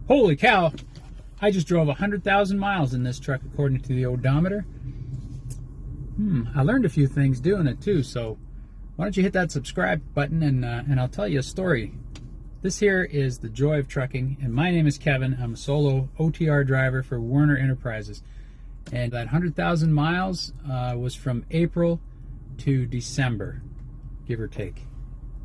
Holy cow, I just drove 100,000 miles in this truck according to the odometer. I learned a few things doing it too, so why don't you hit that subscribe button and I'll tell you a story. This here is the joy of trucking, and my name is Kevin. I'm a solo OTR driver for Werner Enterprises. And that 100,000 miles was from April to December, give or take.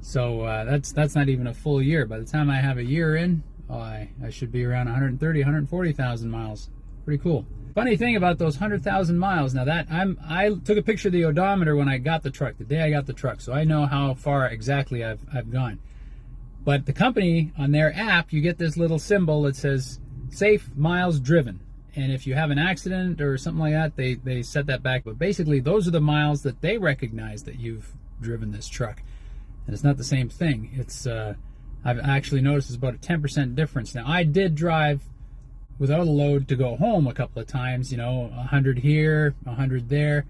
So that's not even a full year. By the time I have a year in, I should be around 130, 140,000 miles. Pretty cool. Funny thing about those 100,000 miles, now that I took a picture of the odometer when I got the truck, the day I got the truck, so I know how far exactly I've gone. But the company, on their app, you get this little symbol that says safe miles driven. And if you have an accident or something like that, they set that back. But basically, those are the miles that they recognize that you've driven this truck. And it's not the same thing. It's I've actually noticed it's about a 10% difference. Now, I did drive without a load to go home a couple of times, you know, 100 here, 100 there.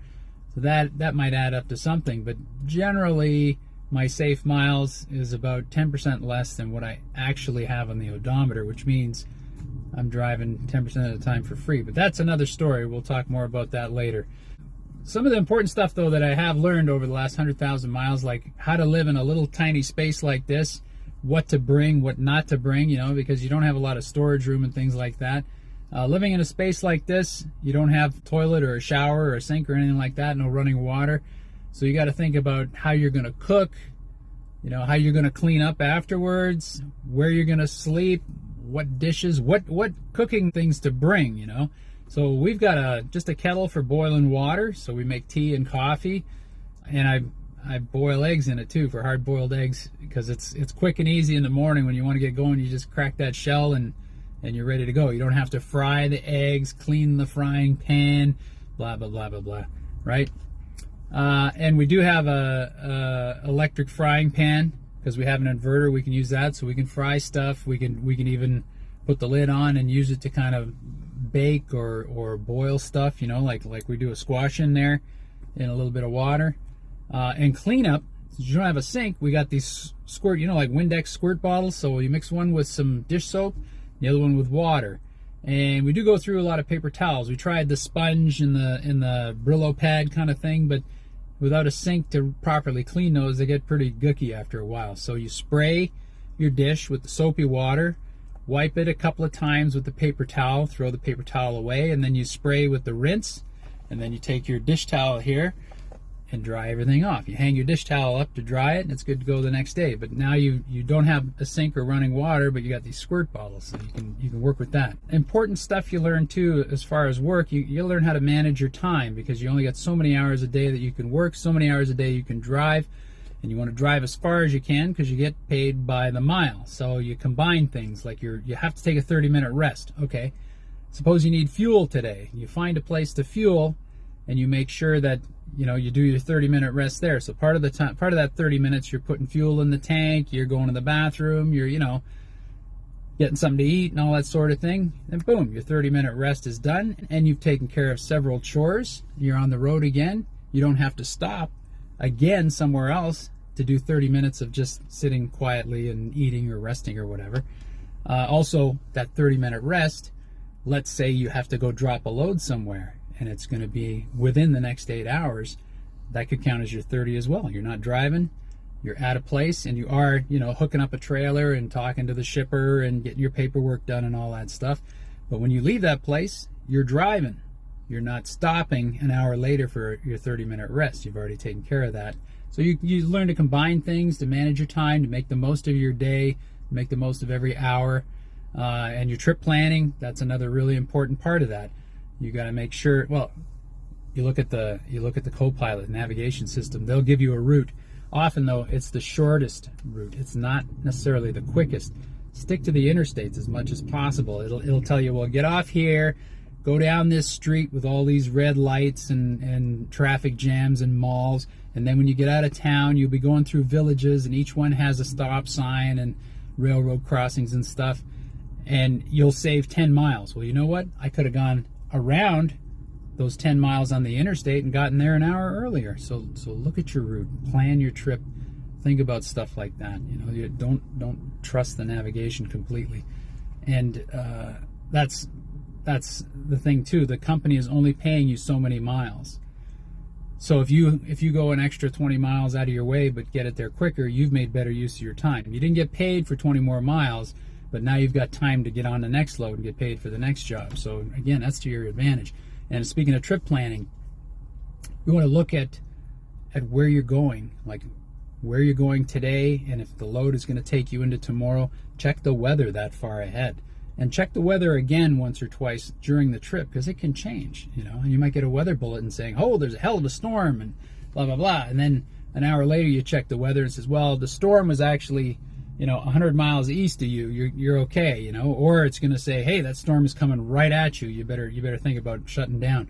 So that might add up to something. But generally, my safe miles is about 10% less than what I actually have on the odometer, which means I'm driving 10% of the time for free. But that's another story. We'll talk more about that later. Some of the important stuff, though, that I have learned over the last 100,000 miles, like how to live in a little tiny space like this, what to bring, what not to bring, you know, because you don't have a lot of storage room and things like that. Living in a space like this, you don't have a toilet or a shower or a sink or anything like that, no running water. So you got to think about how you're going to cook, you know, how you're going to clean up afterwards, where you're going to sleep, what dishes, what cooking things to bring, you know. So we've got just a kettle for boiling water, so we make tea and coffee, and I boil eggs in it too, for hard-boiled eggs, because it's quick and easy in the morning. When you want to get going, you just crack that shell and you're ready to go. You don't have to fry the eggs, clean the frying pan, blah blah blah blah blah, right? And we do have a electric frying pan because we have an inverter. We can use that, so we can fry stuff. We can even put the lid on and use it to kind of bake or boil stuff, you know, like we do a squash in there in a little bit of water. And cleanup, since you don't have a sink, we got these squirt, you know, like Windex squirt bottles. So you mix one with some dish soap, the other one with water. And we do go through a lot of paper towels. We tried the sponge and the Brillo pad kind of thing, but without a sink to properly clean those, they get pretty gooky after a while. So you spray your dish with the soapy water, wipe it a couple of times with the paper towel, throw the paper towel away, and then you spray with the rinse, and then you take your dish towel here and dry everything off. You hang your dish towel up to dry it, and it's good to go the next day. But now you don't have a sink or running water, but you got these squirt bottles, so you can work with that. Important stuff you learn too, as far as work, you learn how to manage your time, because you only got so many hours a day that you can work, so many hours a day you can drive, and you want to drive as far as you can because you get paid by the mile. So you combine things, like you have to take a 30-minute rest. Okay, suppose you need fuel today. You find a place to fuel, and you make sure that, you know, you do your 30-minute rest there. So part of the time, part of that 30 minutes, you're putting fuel in the tank, you're going to the bathroom, you're, you know, getting something to eat and all that sort of thing. And boom, your 30-minute rest is done, and you've taken care of several chores. You're on the road again. You don't have to stop again somewhere else to do 30 minutes of just sitting quietly and eating or resting or whatever. Also, that 30-minute rest, let's say you have to go drop a load somewhere, and it's going to be within the next 8 hours, that could count as your 30 as well. You're not driving, you're at a place, and you are, you know, hooking up a trailer and talking to the shipper and getting your paperwork done and all that stuff. But when you leave that place, you're driving. You're not stopping an hour later for your 30-minute rest. You've already taken care of that. So you learn to combine things, to manage your time, to make the most of your day, make the most of every hour. And your trip planning, that's another really important part of that. You got to make sure, well, you look at the co-pilot navigation system, they'll give you a route. Often though, it's the shortest route. It's not necessarily the quickest. Stick to the interstates as much as possible. It'll tell you, well, get off here, go down this street with all these red lights and traffic jams and malls, and then when you get out of town, you'll be going through villages, and each one has a stop sign and railroad crossings and stuff, and you'll save 10 miles. Well, you know what? I could have gone around those 10 miles on the interstate and gotten there an hour earlier. So look at your route, plan your trip, think about stuff like that. You know, you don't trust the navigation completely. And that's the thing too. The company is only paying you so many miles. So if you go an extra 20 miles out of your way but get it there quicker, you've made better use of your time. You didn't get paid for 20 more miles, but now you've got time to get on the next load and get paid for the next job. So again, that's to your advantage. And speaking of trip planning, you want to look at where you're going, like where you're going today, and if the load is going to take you into tomorrow. Check the weather that far ahead, and check the weather again once or twice during the trip, because it can change, and you might get a weather bulletin saying, oh, there's a hell of a storm and blah blah blah, and then an hour later you check the weather and it says, well, the storm was actually 100 miles east of you. You're okay, or it's going to say, hey, that storm is coming right at you. You better think about shutting down.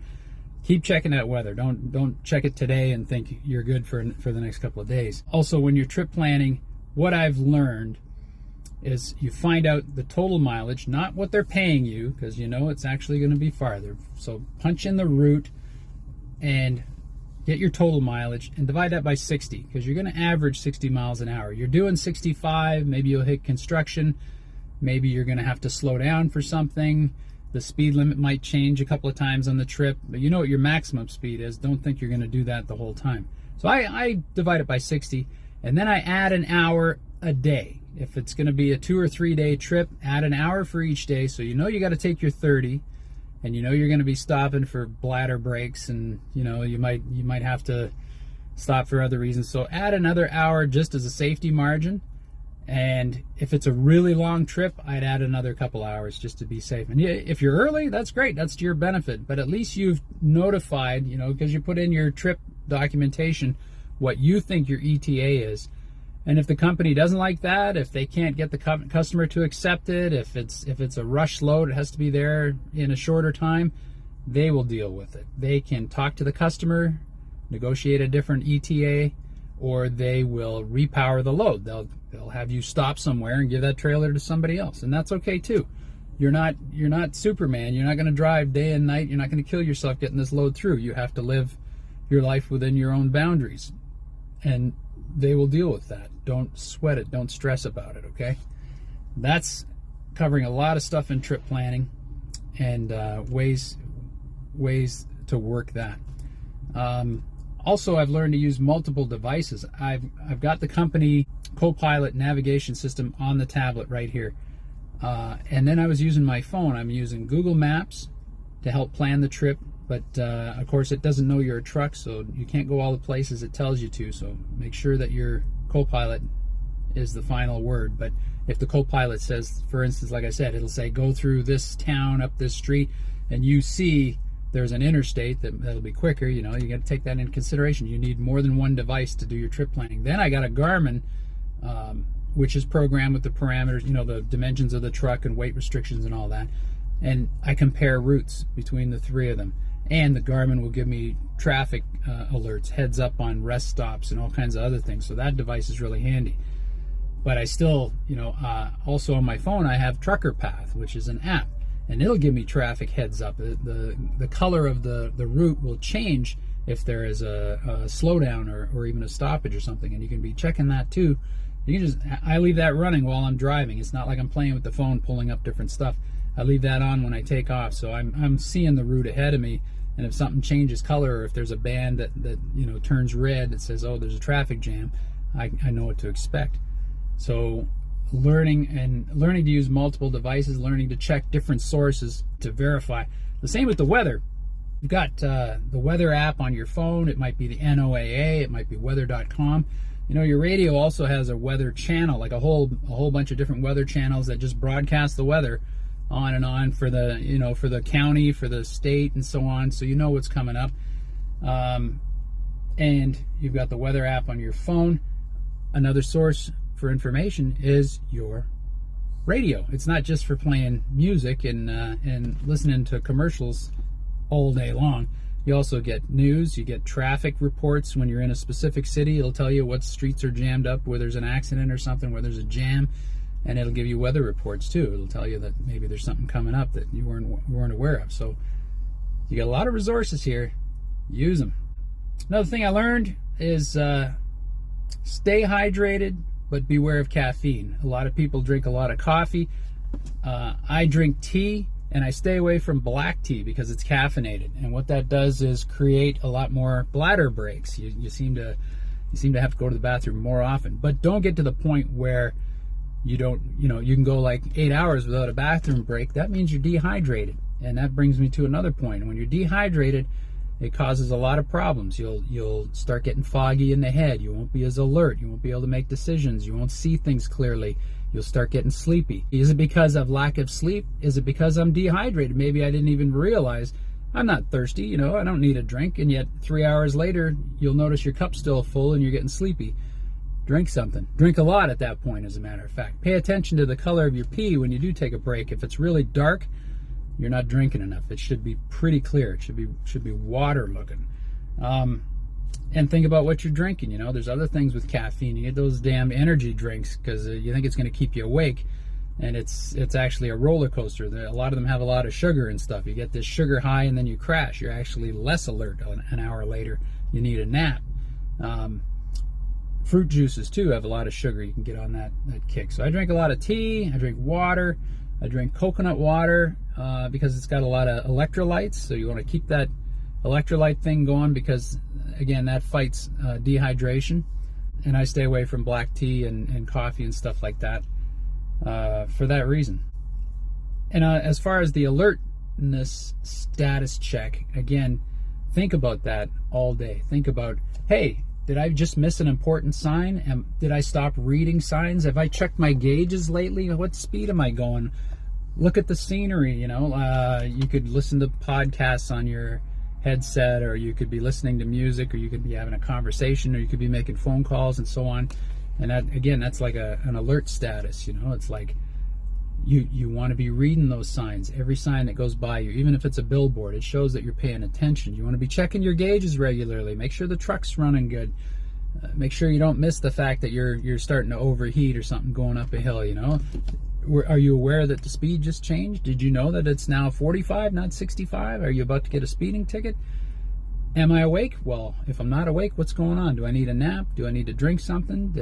Keep checking that weather. Don't check it today and think you're good for the next couple of days. Also, when you're trip planning, what I've learned is you find out the total mileage, not what they're paying you, because it's actually going to be farther. So punch in the route and get your total mileage and divide that by 60, because you're going to average 60 miles an hour. You're doing 65, maybe you'll hit construction, maybe you're going to have to slow down for something. The speed limit might change a couple of times on the trip, but you know what your maximum speed is. Don't think you're going to do that the whole time. So I divide it by 60, and then I add an hour a day. If it's going to be a 2 or 3 day trip, add an hour for each day, so you got to take your 30, and you're going to be stopping for bladder breaks, and you might have to stop for other reasons. So add another hour just as a safety margin. And if it's a really long trip, I'd add another couple hours just to be safe. And if you're early, that's great. That's to your benefit. But at least you've notified, because you put in your trip documentation what you think your ETA is. And if the company doesn't like that, if they can't get the customer to accept it, if it's a rush load, it has to be there in a shorter time, they will deal with it. They can talk to the customer, negotiate a different ETA, or they will repower the load. They'll have you stop somewhere and give that trailer to somebody else, and that's okay too. You're not Superman. You're not going to drive day and night. You're not going to kill yourself getting this load through. You have to live your life within your own boundaries, and they will deal with that. Don't sweat it. Don't stress about it, okay? That's covering a lot of stuff in trip planning and ways to work that. Also, I've learned to use multiple devices. I've got the company Copilot navigation system on the tablet right here. And then I was using my phone. I'm using Google Maps to help plan the trip. But, of course, it doesn't know you're a truck, so you can't go all the places it tells you to. So make sure that your Copilot is the final word. But if the Copilot says, for instance, like I said, it'll say, go through this town, up this street, and you see there's an interstate that'll be quicker, you got to take that into consideration. You need more than one device to do your trip planning. Then I got a GARMIN, which is programmed with the parameters, the dimensions of the truck and weight restrictions and all that. And I compare routes between the three of them. And the GARMIN will give me traffic alerts, heads up on rest stops and all kinds of other things. So that device is really handy. But I still, also on my phone, I have Trucker Path, which is an app. And it'll give me traffic heads up. The color of the route will change if there is a slowdown or even a stoppage or something. And you can be checking that too. I leave that running while I'm driving. It's not like I'm playing with the phone, pulling up different stuff. I leave that on when I take off. So I'm seeing the route ahead of me. And if something changes color, or if there's a band that turns red, that says, oh, there's a traffic jam, I know what to expect. So learning to use multiple devices, learning to check different sources to verify. The same with the weather. You've got the weather app on your phone. It might be the NOAA. It might be weather.com. Your radio also has a weather channel, like a whole bunch of different weather channels that just broadcast the weather on and on for the for the county, for the state, and so on. So you know what's coming up. And you've got the weather app on your phone. Another source for information is your radio. It's not just for playing music and listening to commercials all day long. You also get news. You get traffic reports when you're in a specific city. It'll tell you what streets are jammed up, where there's an accident or something, where there's a jam, and it'll give you weather reports too. It'll tell you that maybe there's something coming up that you weren't aware of. So you got a lot of resources here. Use them. Another thing I learned is stay hydrated, but beware of caffeine. A lot of people drink a lot of coffee. I drink tea, and I stay away from black tea because it's caffeinated. And what that does is create a lot more bladder breaks. You seem to have to go to the bathroom more often. But don't get to the point where you can go like 8 hours without a bathroom break. That means you're dehydrated. And that brings me to another point. When you're dehydrated, it causes a lot of problems. You'll start getting foggy in the head. You won't be as alert. You won't be able to make decisions. You won't see things clearly. You'll start getting sleepy. Is it because of lack of sleep? Is it because I'm dehydrated? Maybe I didn't even realize I'm not thirsty. I don't need a drink. And yet 3 hours later, you'll notice your cup's still full and you're getting sleepy. Drink something. Drink a lot at that point, as a matter of fact. Pay attention to the color of your pee when you do take a break. If it's really dark, you're not drinking enough. It should be pretty clear. It should be water looking. And think about what you're drinking. There's other things with caffeine. You get those damn energy drinks because you think it's going to keep you awake, and it's actually a roller coaster. A lot of them have a lot of sugar and stuff. You get this sugar high and then you crash. You're actually less alert an hour later. You need a nap. Fruit juices too have a lot of sugar. You can get on that kick. So I drink a lot of tea. I drink water. I drink coconut water because it's got a lot of electrolytes. So you want to keep that electrolyte thing going because, again, that fights dehydration. And I stay away from black tea and coffee and stuff like that for that reason. And as far as the alertness status check, again, think about that all day. Think about, hey, did I just miss an important sign? Did I stop reading signs? Have I checked my gauges lately? What speed am I going? Look at the scenery, You could listen to podcasts on your headset, or you could be listening to music, or you could be having a conversation, or you could be making phone calls and so on. And that, again, that's like an alert status. It's like you want to be reading those signs, every sign that goes by you, even if it's a billboard. It shows that you're paying attention. You want to be checking your gauges regularly. Make sure the truck's running good. Make sure you don't miss the fact that you're starting to overheat or something going up a hill. Are you aware that the speed just changed? Did you know that it's now 45, not 65? Are you about to get a speeding ticket? Am I awake? Well, if I'm not awake, what's going on? Do I need a nap? Do I need to drink something?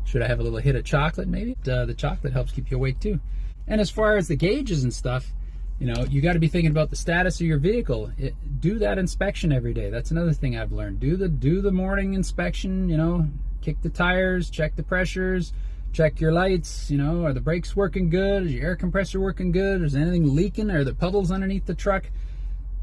Should I have a little hit of chocolate maybe? The chocolate helps keep you awake too. And as far as the gauges and stuff, you got to be thinking about the status of your vehicle. Do that inspection every day. That's another thing I've learned. Do the morning inspection, kick the tires, check the pressures, check your lights, are the brakes working good? Is your air compressor working good? Is anything leaking? Are there puddles underneath the truck?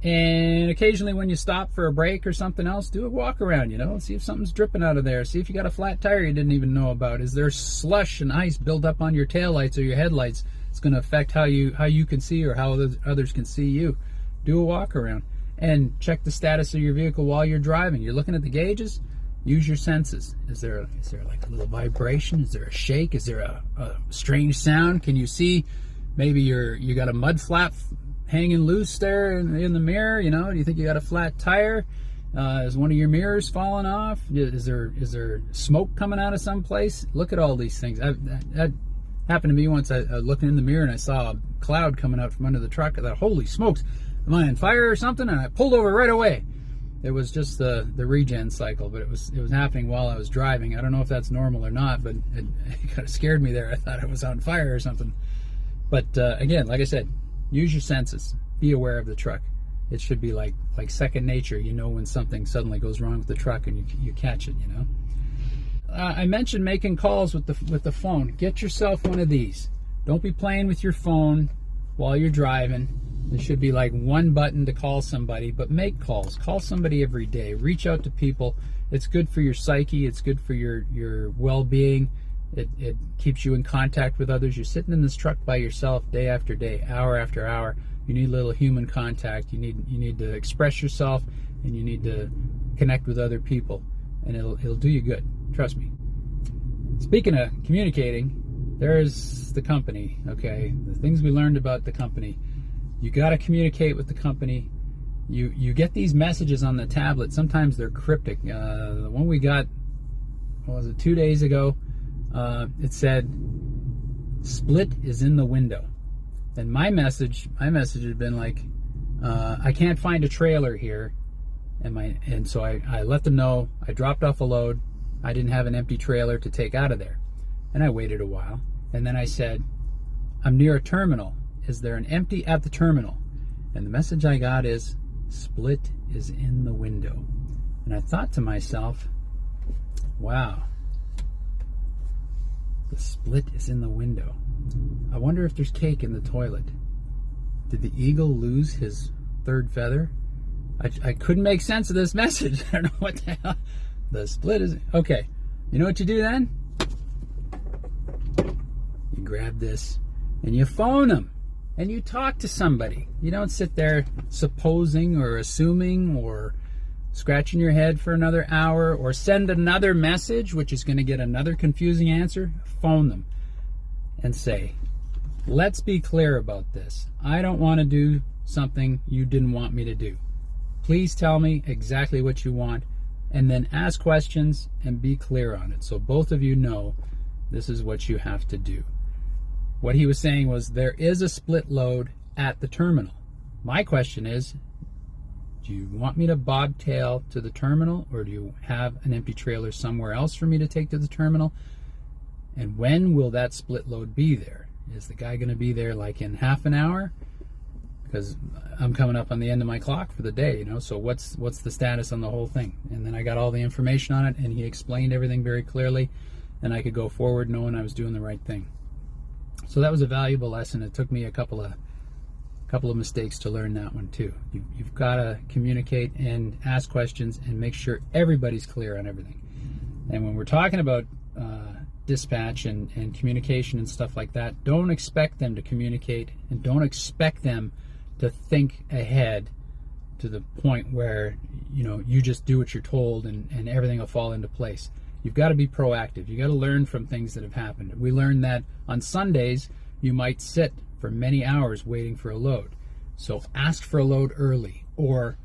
And occasionally when you stop for a break or something else, do a walk around, see if something's dripping out of there. See if you got a flat tire you didn't even know about. Is there slush and ice built up on your taillights or your headlights? It's going to affect how you can see or how others can see you. Do a walk around and check the status of your vehicle while you're driving. You're looking at the gauges. Use your senses. Is there like a little vibration? Is there a shake? Is there a strange sound? Can you see maybe you got a mud flap hanging loose there in the mirror? Do you think you got a flat tire? Is one of your mirrors falling off? Is there smoke coming out of someplace? Look at all these things. That happened to me once. I looked in the mirror and I saw a cloud coming out from under the truck. I thought, holy smokes, am I on fire or something? And I pulled over right away. It was just the regen cycle, but it was happening while I was driving. I don't know if that's normal or not, but it kind of scared me there. I thought I was on fire or something. But again, like I said, use your senses. Be aware of the truck. It should be like second nature. When something suddenly goes wrong with the truck and you catch it. I mentioned making calls with the phone. Get yourself one of these. Don't be playing with your phone while you're driving. There should be like one button to call somebody, but make calls. Call somebody every day. Reach out to people. It's good for your psyche. It's good for your well-being. It keeps you in contact with others. You're sitting in this truck by yourself day after day, hour after hour. You need a little human contact. You need to express yourself, and you need to connect with other people, and it'll do you good. Trust me. Speaking of communicating, there's the company. Okay, the things we learned about the company. You got to communicate with the company. You get these messages on the tablet. Sometimes they're cryptic. The one we got, 2 days ago, it said, "Split is in the window." And my message had been like, "I can't find a trailer here," and so I let them know. I dropped off a load. I didn't have an empty trailer to take out of there, and I waited a while, and then I said, I'm near a terminal. Is there an empty at the terminal? And the message I got is, split is in the window. And I thought to myself, wow, the split is in the window. I wonder if there's cake in the toilet. Did the eagle lose his third feather? I couldn't make sense of this message. I don't know what the hell. The split is... Okay, you know what you do then? You grab this and you phone them and you talk to somebody. You don't sit there supposing or assuming or scratching your head for another hour or send another message, which is going to get another confusing answer. Phone them and say, let's be clear about this. I don't want to do something you didn't want me to do. Please tell me exactly what you want, and then ask questions and be clear on it so both of you know this is what you have to do. What he was saying was there is a split load at the terminal. My question is, do you want me to bobtail to the terminal, or do you have an empty trailer somewhere else for me to take to the terminal? And when will that split load be there? Is the guy going to be there like in half an hour? Because I'm coming up on the end of my clock for the day, you know, so what's the status on the whole thing? And then I got all the information on it, and he explained everything very clearly, and I could go forward knowing I was doing the right thing. So that was a valuable lesson. It took me a couple of mistakes to learn that one too. You've got to communicate and ask questions and make sure everybody's clear on everything. And when we're talking about dispatch and communication and stuff like that, don't expect them to communicate, and don't expect them to think ahead to the point where, you know, you just do what you're told and everything will fall into place. You've got to be proactive. You got to learn from things that have happened. We learned that on Sundays you might sit for many hours waiting for a load. So ask for a load early, or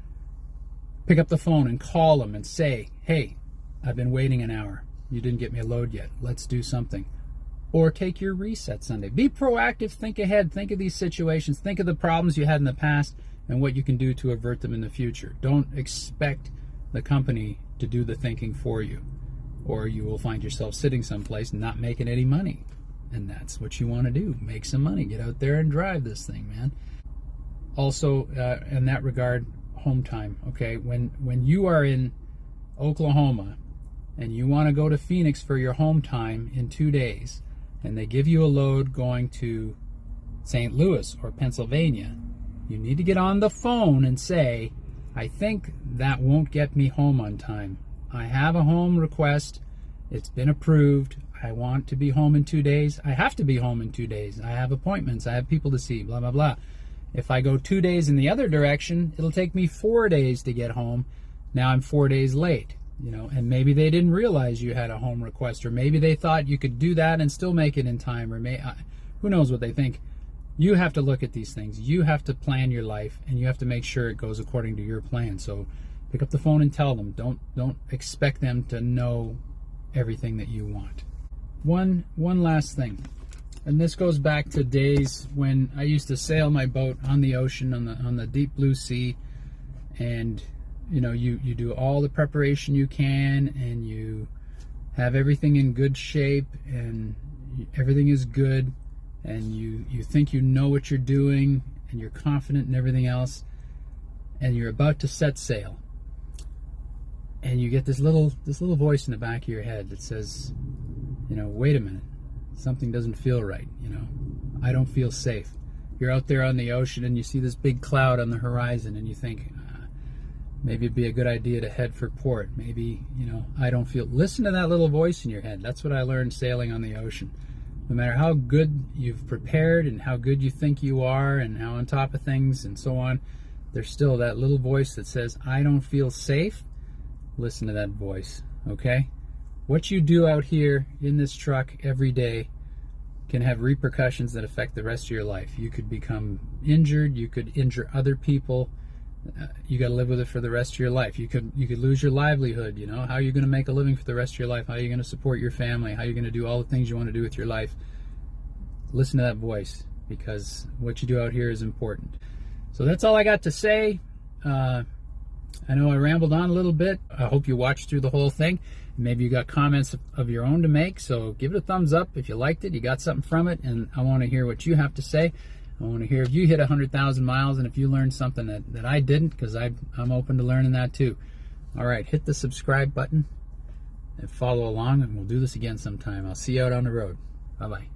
pick up the phone and call them and say, hey, I've been waiting an hour. You didn't get me a load yet. Let's do something. Or take your reset Sunday. Be proactive. Think ahead. Think of these situations. Think of the problems you had in the past and what you can do to avert them in the future. Don't expect the company to do the thinking for you, or you will find yourself sitting someplace not making any money. And that's what you want to do. Make some money. Get out there and drive this thing, man. Also, in that regard, home time. Okay, when you are in Oklahoma and you want to go to Phoenix for your home time in 2 days, and they give you a load going to St. Louis or Pennsylvania, you need to get on the phone and say, I think that won't get me home on time. I have a home request. It's been approved. I want to be home in 2 days. I have to be home in 2 days. I have appointments. I have people to see, blah, blah, blah. If I go 2 days in the other direction, it'll take me 4 days to get home. Now I'm 4 days late, you know, and maybe they didn't realize you had a home request, or maybe they thought you could do that and still make it in time, or who knows what they think. You have to look at these things. You have to plan your life, and you have to make sure it goes according to your plan. So pick up the phone and tell them. Don't expect them to know everything that you want. One last thing, and this goes back to days when I used to sail my boat on the ocean, on the deep blue sea, and you know, you do all the preparation you can, and you have everything in good shape, and everything is good, and you think you know what you're doing, and you're confident in everything else, and you're about to set sail, and you get this little voice in the back of your head that says, you know, wait a minute, something doesn't feel right, you know, I don't feel safe. You're out there on the ocean and you see this big cloud on the horizon, and you think, maybe it'd be a good idea to head for port. Maybe, you know, I don't feel... Listen to that little voice in your head. That's what I learned sailing on the ocean. No matter how good you've prepared and how good you think you are and how on top of things and so on, there's still that little voice that says, I don't feel safe. Listen to that voice, okay? What you do out here in this truck every day can have repercussions that affect the rest of your life. You could become injured. You could injure other people. You got to live with it for the rest of your life. You could lose your livelihood. You know, how are you going to make a living for the rest of your life? How are you going to support your family? How are you going to do all the things you want to do with your life? Listen to that voice, because what you do out here is important. So that's all I got to say. I know I rambled on a little bit. I hope you watched through the whole thing. Maybe you got comments of your own to make, so give it a thumbs up if you liked it, you got something from it, and I want to hear what you have to say. I want to hear if you hit 100,000 miles and if you learned something that I didn't, because I'm open to learning that too. All right, hit the subscribe button and follow along, and we'll do this again sometime. I'll see you out on the road. Bye-bye.